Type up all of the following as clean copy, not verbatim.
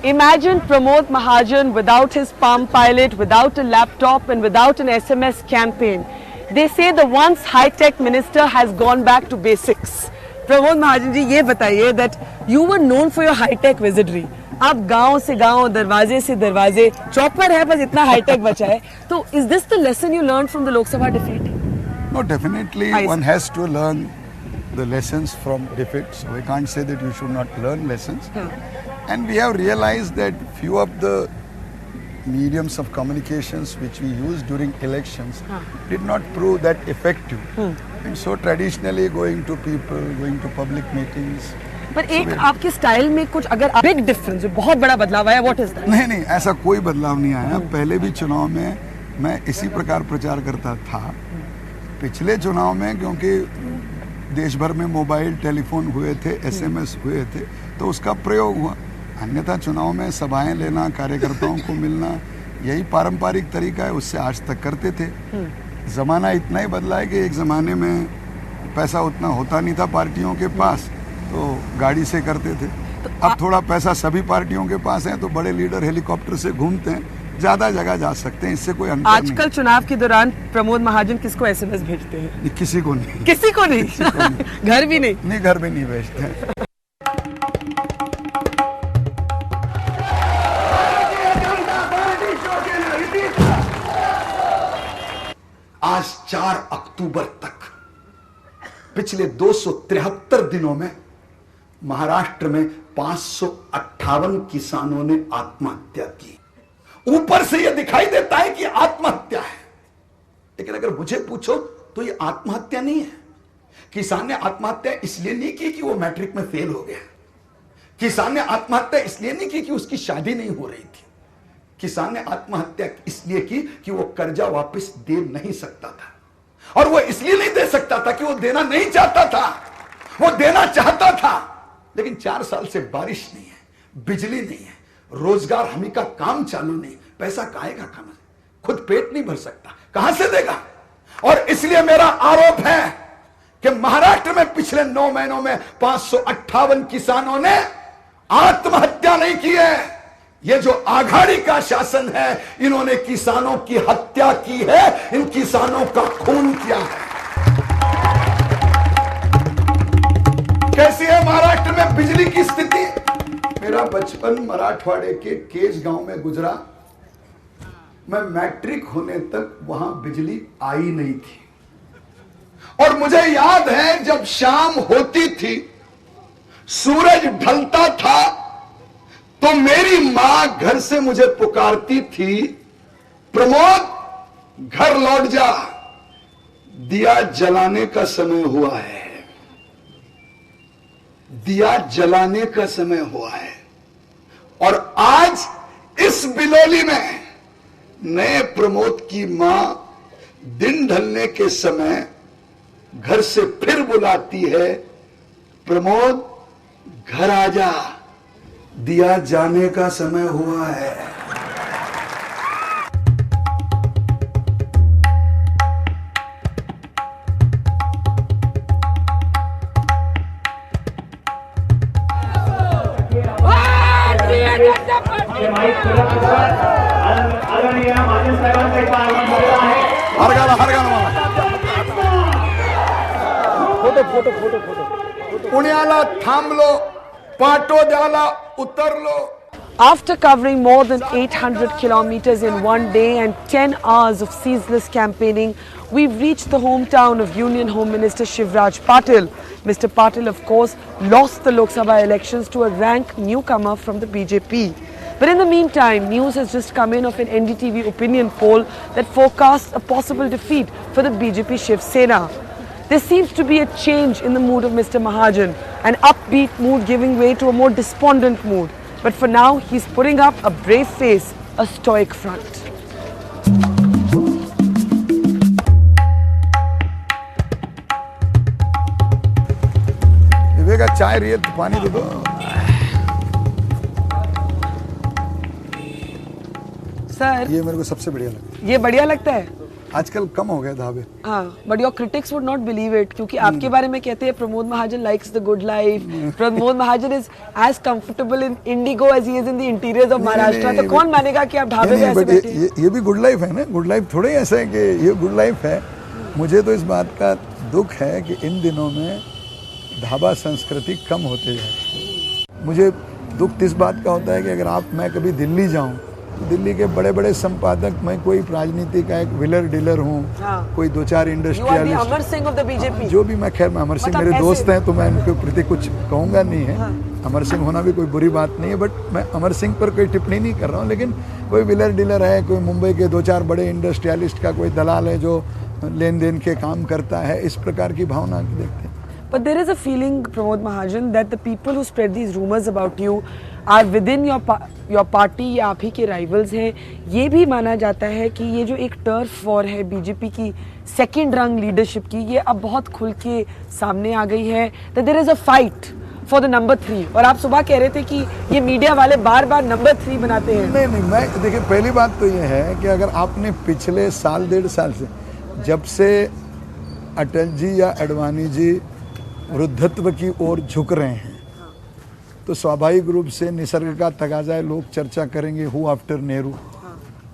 Imagine Pramod Mahajan without his Palm Pilot, without a laptop and without an SMS campaign. They say the once high-tech minister has gone back to basics. Pramod Mahajan ji, ये बताइए that you were known for your high-tech wizardry. आप गांव से गांव, दरवाजे से दरवाजे, chopper है बस इतना high-tech बचा है. तो is this the lesson you learned from the Lok Sabha defeat? No, definitely one has to learn the lessons from defeats. So I can't say that you should not learn lessons. And we have realized that few of the mediums of communications which we used during elections did not prove that effective. And so traditionally going to people, going to public meetings. पर एक आपके style में कुछ अगर big difference बहुत बड़ा बदलाव आया, व्हाट इज दैट? नहीं, ऐसा कोई बदलाव नहीं आया. पहले भी चुनाव में मैं इसी प्रकार प्रचार करता था. पिछले चुनाव में क्योंकि देश भर में मोबाइल टेलीफोन हुए थे, एसएमएस हुए थे, तो उसका प्रयोग हुआ. अन्यथा चुनाव में सभाएं लेना, कार्यकर्ताओं को मिलना, यही पारंपरिक तरीका है, उससे आज तक करते थे. जमाना इतना ही बदला है कि एक जमाने में पैसा उतना होता नहीं था पार्टियों के पास, तो गाड़ी से करते थे. अब थोड़ा पैसा सभी पार्टियों के पास है, तो बड़े लीडर हेलीकॉप्टर से घूमते हैं, ज्यादा जगह जा सकते हैं. इससे कोई अंतर नहीं. आजकल चुनाव के दौरान प्रमोद महाजन किसको एसएमएस भेजते हैं? किसी को नहीं. किसी को नहीं? घर भी नहीं? नहीं, घर भी नहीं भेजते हैं. आज 4 अक्टूबर तक पिछले 273 दिनों में महाराष्ट्र में 558 किसानों ने आत्महत्या की. ऊपर से यह दिखाई देता है कि आत्महत्या है, लेकिन अगर मुझे पूछो तो यह आत्महत्या नहीं है. किसान ने आत्महत्या इसलिए नहीं की कि वो मैट्रिक में फेल हो गया. किसान ने आत्महत्या इसलिए नहीं की कि उसकी शादी नहीं हो रही थी. किसान ने आत्महत्या इसलिए की कि वो कर्जा वापस दे नहीं सकता था, और वो इसलिए नहीं दे सकता था कि वो देना नहीं चाहता था. वो देना चाहता था, लेकिन 4 साल से बारिश नहीं है, बिजली नहीं है, रोजगार हमी का काम चालू नहीं. पैसा काहेगा कहां से? खुद पेट नहीं भर सकता, कहां से देगा? और इसलिए मेरा आरोप है कि महाराष्ट्र में पिछले 9 महीनों में 558 किसानों ने आत्महत्या नहीं की है. ये जो आघाड़ी का शासन है, इन्होंने किसानों की हत्या की है, इन किसानों का खून किया है. कैसी है महाराष्ट्र में बिजली की स्थिति? मेरा बचपन मराठवाड़े के केज गांव में गुजरा. मैं मैट्रिक होने तक वहां बिजली आई नहीं थी, और मुझे याद है जब शाम होती थी, सूरज ढलता था, तो मेरी मां घर से मुझे पुकारती थी, प्रमोद घर लौट जा, दिया जलाने का समय हुआ है. दिया जलाने का समय हुआ है. और आज इस बिलोली में नए प्रमोद की मां दिन ढलने के समय घर से फिर बुलाती है, प्रमोद घर आ जा, दिया जाने का समय हुआ है. पुण्याला थांबलो, पाटोद्याला उतरलो. After covering more than 800 kilometers in one day and 10 hours of ceaseless campaigning, we've reached the hometown of Union Home Minister Shivraj Patil. Mr. Patil, of course, lost the Lok Sabha elections to a rank newcomer from the BJP. But in the meantime, news has just come in of an NDTV opinion poll that forecasts a possible defeat for the BJP Shiv Sena. There seems to be a change in the mood of Mr. Mahajan, an upbeat mood giving way to a more despondent mood. But for now, he's putting up a brave face, a stoic front. Viveka चाय रही है तो पानी दे दो. Sir, ये मेरे को सबसे बढ़िया लगता है. ये बढ़िया लगता है? आजकल कम हो गए ढाबे। हाँ, but your critics would not believe it क्योंकि आपके बारे में कहते हैं Pramod Mahajan likes the good life. Pramod Mahajan is as comfortable in Indigo as he is in the interiors of Maharashtra. तो कौन मानेगा कि आप ढाबे पे ऐसे बैठे हैं? ये भी गुड लाइफ है ना, गुड लाइफ थोड़ा ही ऐसा है कि ये गुड लाइफ है। मुझे तो इस बात का दुख है कि इन दिनों में ढाबा संस्कृति कम होते जा रही है। मुझे दुख इस बात का होता है कि अगर मैं कभी दिल्ली जाऊं तो दिल्ली के बड़े बड़े संपादक, मैं कोई राजनीति का एक व्हीलर डीलर हूँ, कोई 2-4 industrialist, Amar Singh of the BJP, जो भी मैं अमर सिंह मेरे दोस्त हैं तो मैं उनके प्रति कुछ कहूँगा नहीं है। अमर सिंह होना भी कोई बुरी बात नहीं है, बट मैं अमर सिंह पर कोई टिप्पणी नहीं कर रहा हूँ। लेकिन कोई व्हीलर डीलर है, कोई मुंबई के 2-4 बड़े इंडस्ट्रियलिस्ट का कोई दलाल है जो लेन देन के काम करता है, इस प्रकार की भावना देखते हैं। But there is a feeling, Pramod Mahajan, that the people who spread these rumors about you are within your party या आप ही के rivals हैं। ये भी माना जाता है कि ये जो एक टर्फ वॉर है बीजेपी की सेकंड रंग लीडरशिप की, ये अब बहुत खुल के सामने आ गई है। That there is a fight for the number 3। और आप सुबह कह रहे थे कि ये मीडिया वाले बार बार नंबर 3 बनाते हैं। नहीं, मैं देखिए, पहली बात तो ये है कि अगर आपने पिछले साल 1.5 साल से, जब से अटल जी या अडवाणी जी वृद्धत्व की ओर झुक रहे हैं, तो स्वाभाविक रूप से निसर्ग का तकाजा है, लोग चर्चा करेंगे हु आफ्टर नेहरू।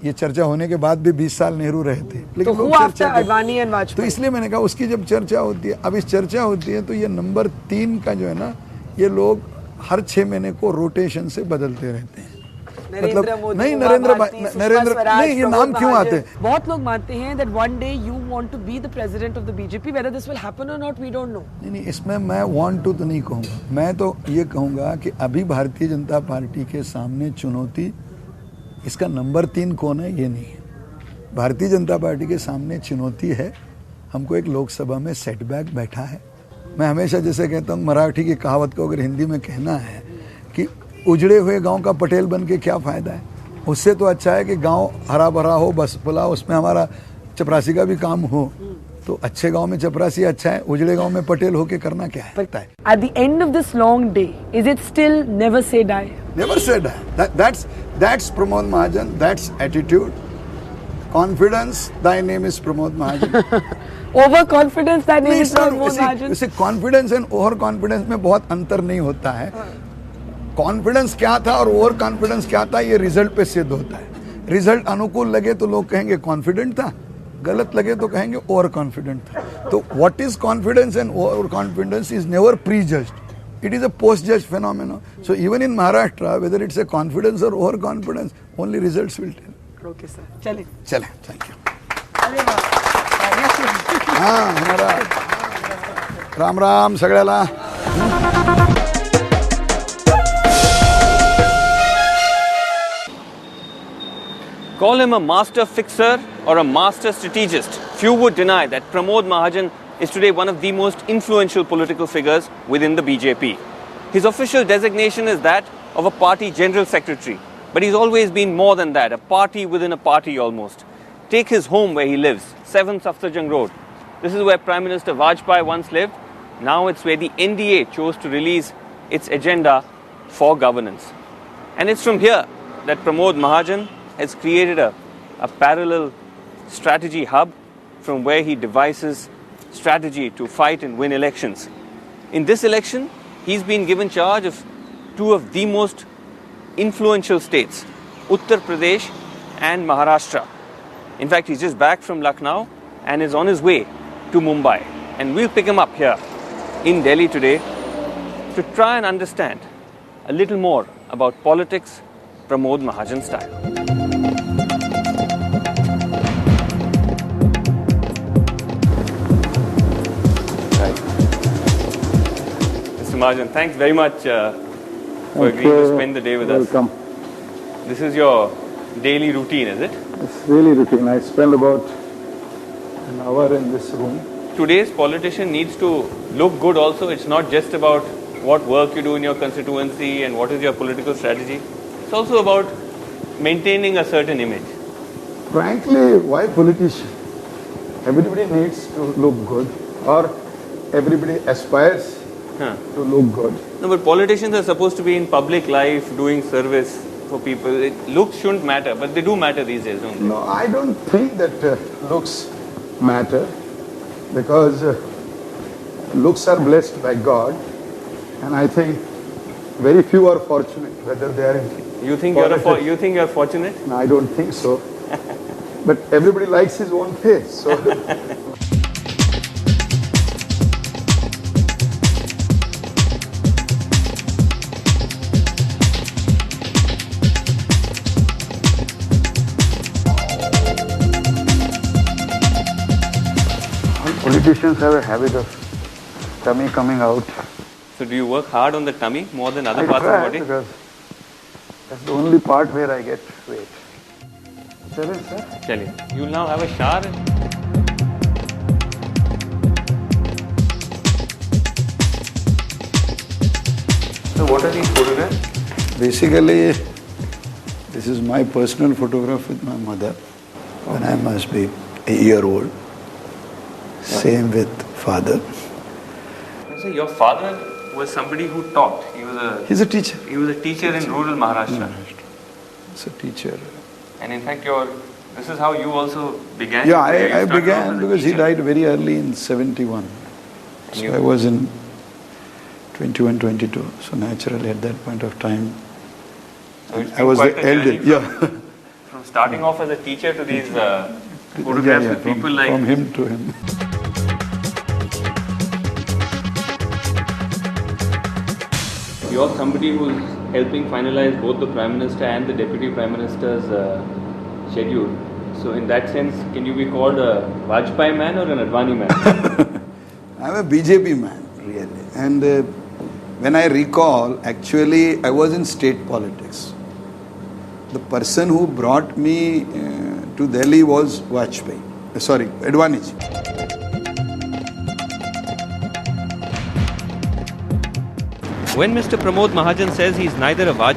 ये चर्चा होने के बाद भी 20 साल नेहरू रहे थे, लेकिन तो लोग चर्चा अडवाणी एंड वाजपेयी। तो इसलिए मैंने कहा उसकी जब चर्चा होती है, अब इस चर्चा होती है तो ये नंबर 3 का जो है ना, ये लोग हर 6 महीने को रोटेशन से बदलते रहते हैं। मतलब नहीं, नरेंद्र नहीं, ये नाम क्यों आते हैं? बहुत लोग मानते हैं that one day you want to be the president of the BJP, whether this will happen or not we don't know। नहीं, इसमें मैं want to तो नहीं कहूँगा, मैं तो ये कहूँगा कि अभी भारतीय जनता पार्टी के सामने चुनौती, इसका नंबर 3 कौन है ये नहीं है। भारतीय जनता पार्टी के सामने चुनौती है, हमको एक लोकसभा में सेटबैक बैठा है। मैं हमेशा जैसे कहता हूँ, मराठी की कहावत को अगर हिंदी में कहना है कि उजड़े हुए गांव का पटेल बन के क्या फ़ायदा है, उससे तो अच्छा है कि गांव हरा भरा हो, बस बोला उसमें हमारा चपरासी का भी काम हो। तो अच्छे गांव में चपरासी अच्छा है, उजड़े गांव में पटेल होके करना क्या है? पता है। At the end of this long day, is it still never say die? Never say die. That's Pramod Mahajan. That's attitude. Confidence. Thy name is Pramod Mahajan. Overconfidence. Thy name is Pramod Mahajan. इसे confidence and over confidence में बहुत अंतर नहीं होता है। Confidence क्या था और ओवर कॉन्फिडेंस क्या था, ये रिजल्ट पे सिद्ध होता है। रिजल्ट अनुकूल लगे तो लोग कहेंगे कॉन्फिडेंट था, गलत लगे तो कहेंगे ओवर कॉन्फिडेंट था। तो what is confidence and over confidence is never pre judged, it is a post judged phenomena. So even in Maharashtra, whether it's a confidence और over confidence, only results will tell. Okay sir, चलें, thank you. हाँ, हमारा राम राम सगळ्याला। Call him a master fixer or a master strategist, few would deny that Pramod Mahajan is today one of the most influential political figures within the BJP. His official designation is that of a party general secretary, but he's always been more than that, a party within a party almost. Take his home where he lives, 7 Safdarjung Road. This is where Prime Minister Vajpayee once lived. Now it's where the NDA chose to release its agenda for governance. And it's from here that Pramod Mahajan has created a parallel strategy hub from where he devises strategy to fight and win elections. In this election, he's been given charge of 2 of the most influential states, Uttar Pradesh and Maharashtra. In fact, he's just back from Lucknow and is on his way to Mumbai. And we'll pick him up here in Delhi today to try and understand a little more about politics Pramod Mahajan style. Mahajan, thanks very much for agreeing to spend the day with us. Welcome. This is your daily routine, is it? It's really routine. I spend about an hour in this room. Today's politician needs to look good also. It's not just about what work you do in your constituency and what is your political strategy. It's also about maintaining a certain image. Frankly, why politician? Everybody needs to look good, or everybody aspires to look good. No, but politicians are supposed to be in public life, doing service for people. Looks shouldn't matter, but they do matter these days, don't they? No, I don't think that looks matter because looks are blessed by God, and I think very few are fortunate, whether they are in You think politics. you think you're fortunate? No, I don't think so. But everybody likes his own face. So politicians have a habit of tummy coming out. So do you work hard on the tummy more than other I parts of try the body? because that's the only part where I get weight. Tell it, sir. Chaliye. You'll now have a shower. So what are these photographs? Basically, this is my personal photograph with my mother when I must be a year old. Same with father. So your father was somebody who taught. He's a teacher. He was a teacher in rural Maharashtra. He's a teacher. And in fact, this is how you also began. Yeah, Where you I started off began as a because he teacher. died very early in 71. So you- I was in 21, 22. So naturally at that point of time, So it's I been was quite the a journey eldest. from- Yeah. From starting off as a teacher to these photographs Yeah, with people like... from him to him. You're somebody who's helping finalize both the Prime Minister and the Deputy Prime Minister's schedule. So in that sense, can you be called a Vajpayee man or an Advani man? I'm a BJP man, really. And when I recall, actually, I was in state politics. The person who brought me to Delhi was Vajpayee. Sorry, Advani ji. When Mr. Pramod Mahajan says he's neither a Vajpayee